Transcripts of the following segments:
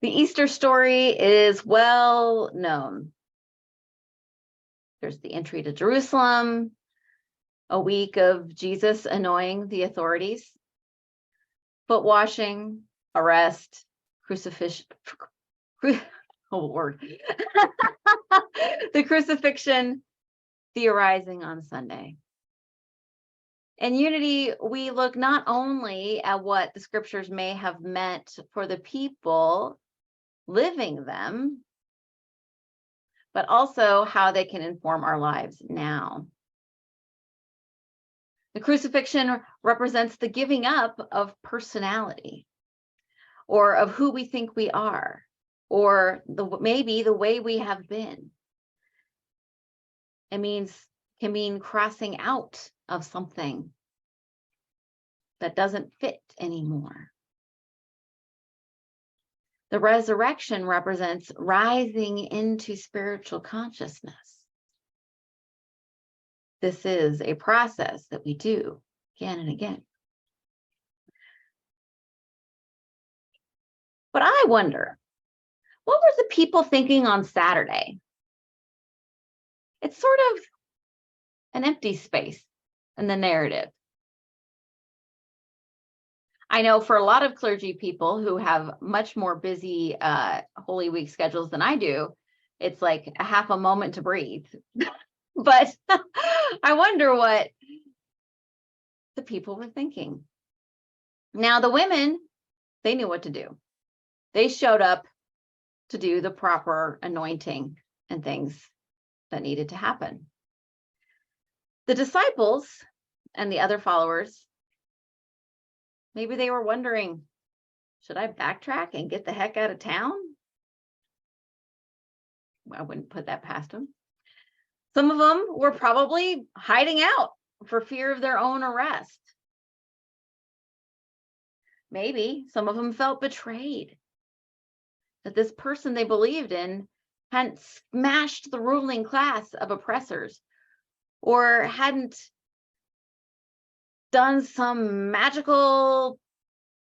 The Easter story is well known. There's the entry to Jerusalem, a week of Jesus annoying the authorities, foot washing, arrest, crucifixion, oh Lord, the crucifixion, theorizing on Sunday. In Unity, we look not only at what the scriptures may have meant for the people living them, but also how they can inform our lives now. The crucifixion represents the giving up of personality, or of who we think we are, or maybe the way we have been. It can mean crossing out of something that doesn't fit anymore. The resurrection represents rising into spiritual consciousness. This is a process that we do again and again. But I wonder, what were the people thinking on Saturday? It's sort of an empty space in the narrative. I know for a lot of clergy people who have much more busy Holy Week schedules than I do, it's like a half a moment to breathe. But I wonder what the people were thinking. Now, the women, they knew what to do. They showed up to do the proper anointing and things that needed to happen. The disciples and the other followers, maybe they were wondering, should I backtrack and get the heck out of town? I wouldn't put that past them. Some of them were probably hiding out for fear of their own arrest. Maybe some of them felt betrayed, that this person they believed in hadn't smashed the ruling class of oppressors, or hadn't done some magical,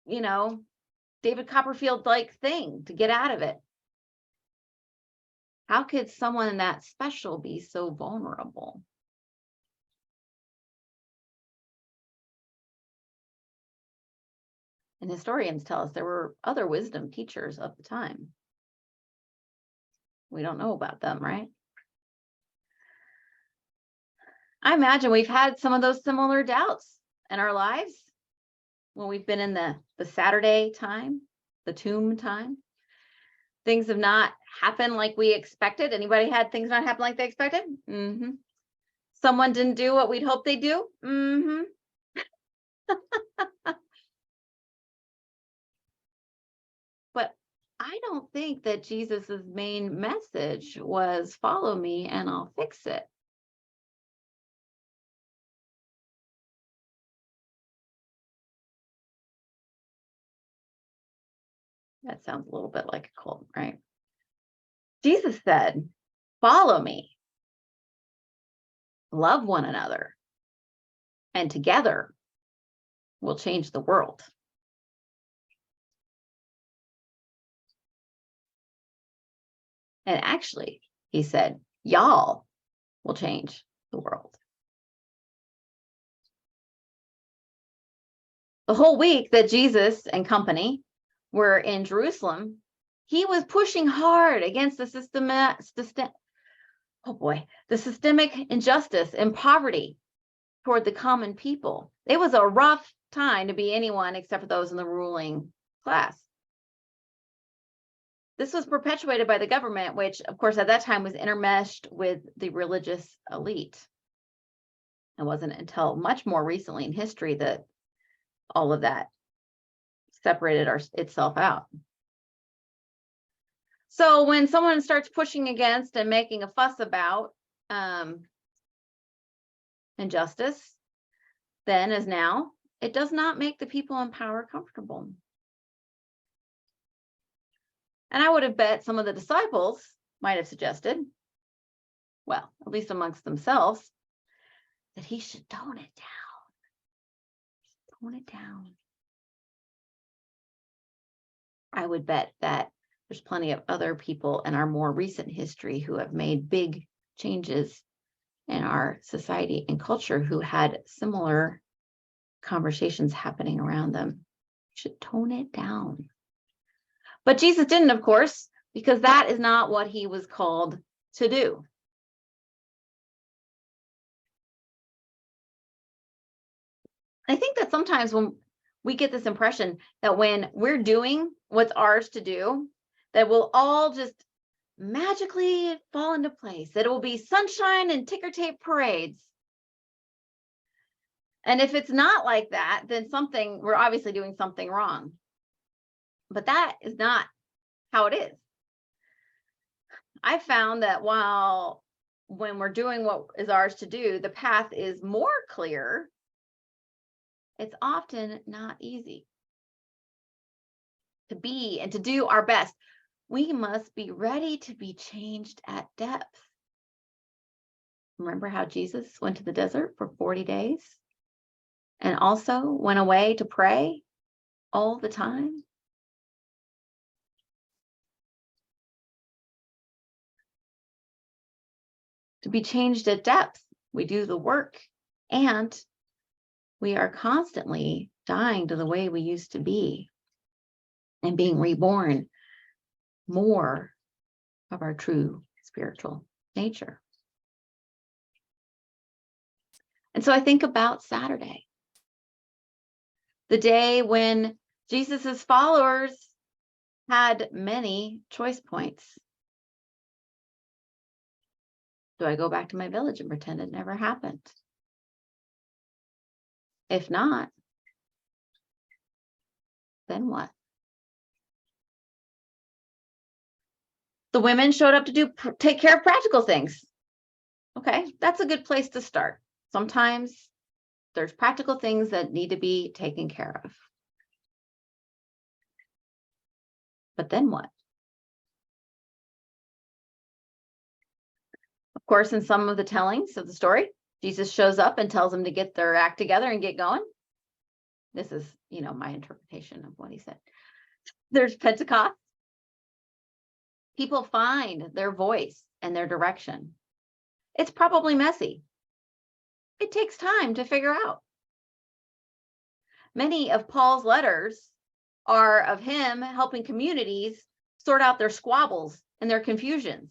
David Copperfield-like thing to get out of it. How could someone that special be so vulnerable? And historians tell us there were other wisdom teachers of the time. We don't know about them, right? I imagine we've had some of those similar doubts in our lives when we've been in the Saturday time, the tomb time. Things have not happened like we expected. Anybody had things not happen like they expected? Mm-hmm. Someone didn't do what we'd hoped they'd do? Mm-hmm. But I don't think that Jesus's main message was follow me and I'll fix it. That sounds a little bit like a cult, right? Jesus said, follow me, love one another, and together we'll change the world. And actually, he said, y'all will change the world. The whole week that Jesus and company were in Jerusalem, he was pushing hard against the systemic injustice and poverty toward the common people. It was a rough time to be anyone except for those in the ruling class. This was perpetuated by the government, which, of course, at that time was intermeshed with the religious elite. It wasn't until much more recently in history that all of that separated itself out. So when someone starts pushing against and making a fuss about injustice, then as now, it does not make the people in power comfortable. And I would have bet some of the disciples might have suggested, well, at least amongst themselves, that he should tone it down. Tone it down. I would bet that There's plenty of other people in our more recent history who have made big changes in our society and culture who had similar conversations happening around them. We should tone it down. But Jesus didn't, of course, because that is not what he was called to do. I think that sometimes when we get this impression that when we're doing what's ours to do, that we'll all just magically fall into place, that it will be sunshine and ticker tape parades. And if it's not like that, then we're obviously doing something wrong. But that is not how it is. I found that when we're doing what is ours to do, the path is more clear. It's often not easy to be and to do our best. We must be ready to be changed at depth. Remember how Jesus went to the desert for 40 days and also went away to pray all the time? To be changed at depth, we do the work, and we are constantly dying to the way we used to be and being reborn more of our true spiritual nature. And so I think about Saturday, the day when Jesus's followers had many choice points. Do I go back to my village and pretend it never happened? If not, then what? The women showed up to take care of practical things. Okay, that's a good place to start. Sometimes there's practical things that need to be taken care of. But then what? Of course, in some of the tellings of the story, Jesus shows up and tells them to get their act together and get going. This is, my interpretation of what he said. There's Pentecost. People find their voice and their direction. It's probably messy. It takes time to figure out. Many of Paul's letters are of him helping communities sort out their squabbles and their confusions.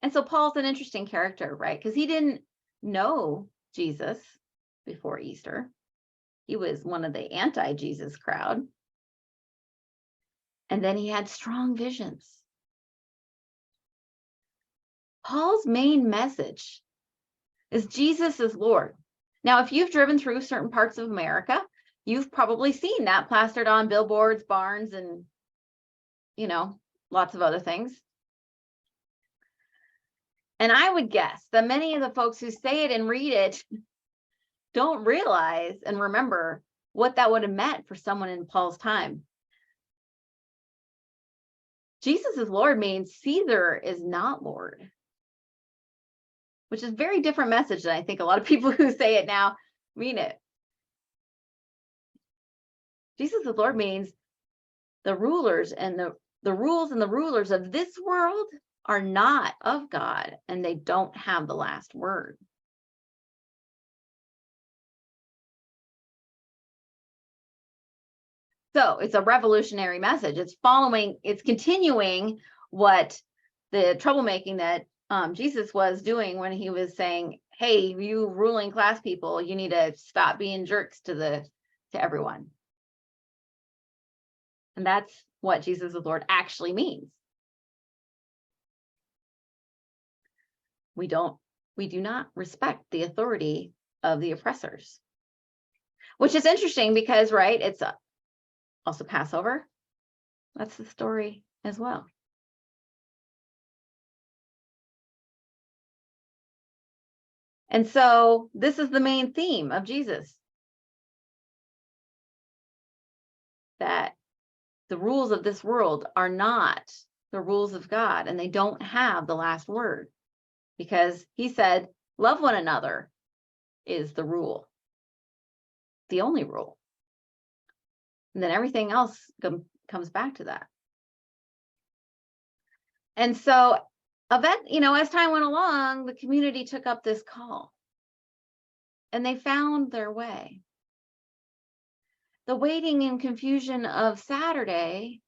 And so Paul's an interesting character, right? Because he didn't know Jesus before Easter. He was one of the anti-Jesus crowd. And then he had strong visions. Paul's main message is Jesus is Lord. Now, if you've driven through certain parts of America, you've probably seen that plastered on billboards, barns, and, lots of other things. And I would guess that many of the folks who say it and read it don't realize and remember what that would have meant for someone in Paul's time. Jesus is Lord means Caesar is not Lord, which is a very different message than I think a lot of people who say it now mean it. Jesus is Lord means the rulers and the rules and the rulers of this world are not of God, and they don't have the last word. So it's a revolutionary message. It's continuing what the troublemaking that Jesus was doing when he was saying, hey, you ruling class people, you need to stop being jerks to everyone. And that's what Jesus is Lord actually means. We do not respect the authority of the oppressors, which is interesting because, right, it's also Passover. That's the story as well. And so this is the main theme of Jesus, that the rules of this world are not the rules of God, and they don't have the last word, because he said, love one another is the rule, the only rule. And then everything else comes back to that. And so as time went along, the community took up this call and they found their way. The waiting and confusion of Saturday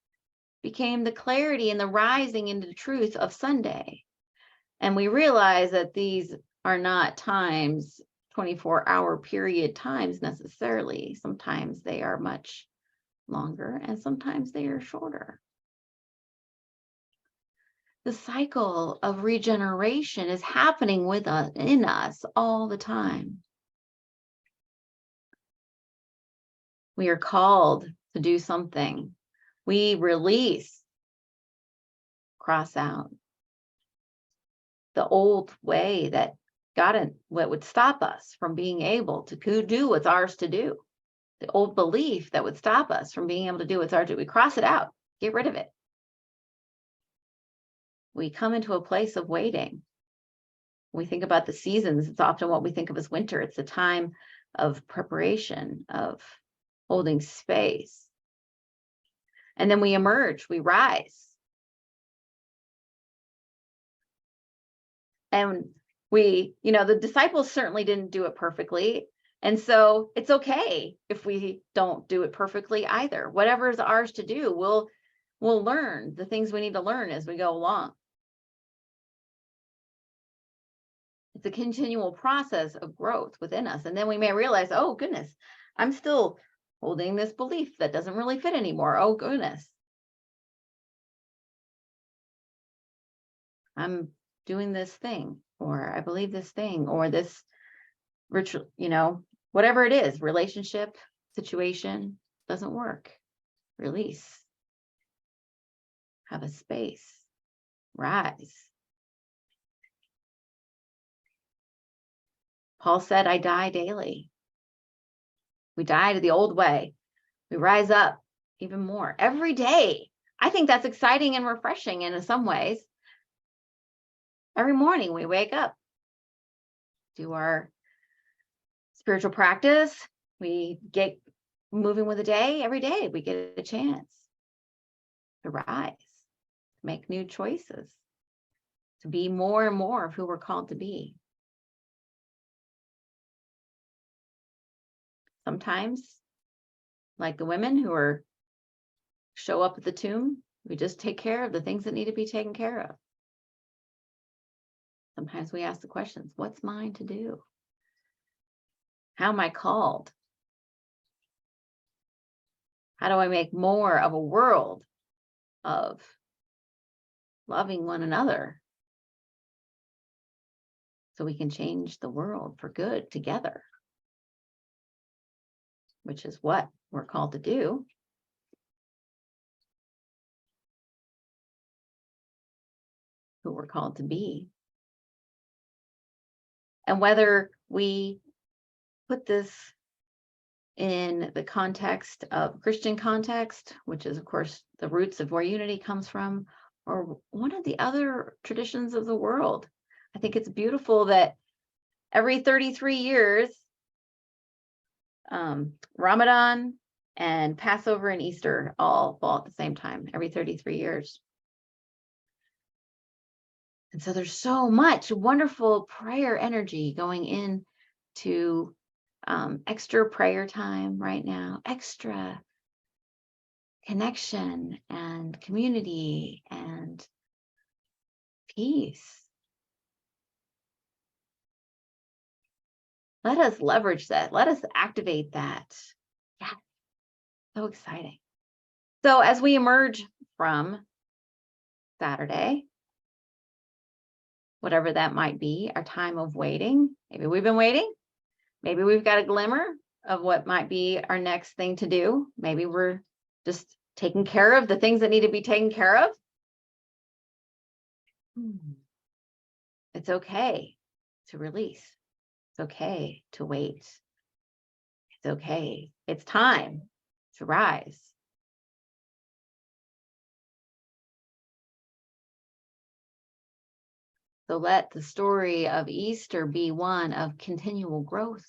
became the clarity and the rising into the truth of Sunday. And we realize that these are not times, 24-hour period times necessarily. Sometimes they are much longer and sometimes they are shorter. The cycle of regeneration is happening in us all the time. We are called to do something. We release, cross out the old way that what would stop us from being able to do what's ours to do. The old belief that would stop us from being able to do what's ours to do. We cross it out, get rid of it. We come into a place of waiting. When we think about the seasons, it's often what we think of as winter. It's a time of preparation, of holding space. And then we emerge, we rise. And the disciples certainly didn't do it perfectly. And so it's okay if we don't do it perfectly either. Whatever is ours to do, we'll learn the things we need to learn as we go along. It's a continual process of growth within us. And then we may realize, oh, goodness, I'm still holding this belief that doesn't really fit anymore. Oh, goodness. I'm doing this thing, or I believe this thing, or this ritual, whatever it is, relationship, situation, doesn't work. Release. Have a space. Rise. Paul said, I die daily. We die to the old way. We rise up even more every day. I think that's exciting and refreshing in some ways. Every morning we wake up, do our spiritual practice. We get moving with the day. Every day we get a chance to rise, to make new choices, to be more and more of who we're called to be. Sometimes, like the women who show up at the tomb, we just take care of the things that need to be taken care of. Sometimes we ask the questions, what's mine to do? How am I called? How do I make more of a world of loving one another so we can change the world for good together? Which is what we're called to do. Who we're called to be. And whether we put this in the context of Christian context, which is, of course, the roots of where unity comes from, or one of the other traditions of the world, I think it's beautiful that every 33 years, Ramadan and Passover and Easter all fall at the same time, every 33 years. And so there's so much wonderful prayer energy going into extra prayer time right now, extra connection and community and peace. Let us leverage that. Let us activate that. Yeah, so exciting. So as we emerge from Saturday, whatever that might be, our time of waiting, maybe we've been waiting. Maybe we've got a glimmer of what might be our next thing to do. Maybe we're just taking care of the things that need to be taken care of. It's okay to release. It's okay to wait. It's okay. It's time to rise. So let the story of Easter be one of continual growth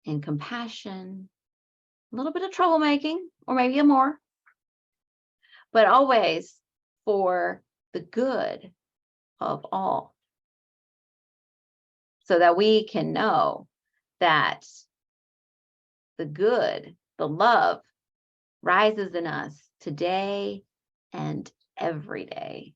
in compassion, a little bit of troublemaking, or maybe more, but always for the good of all, so that we can know that the good, the love rises in us today and every day.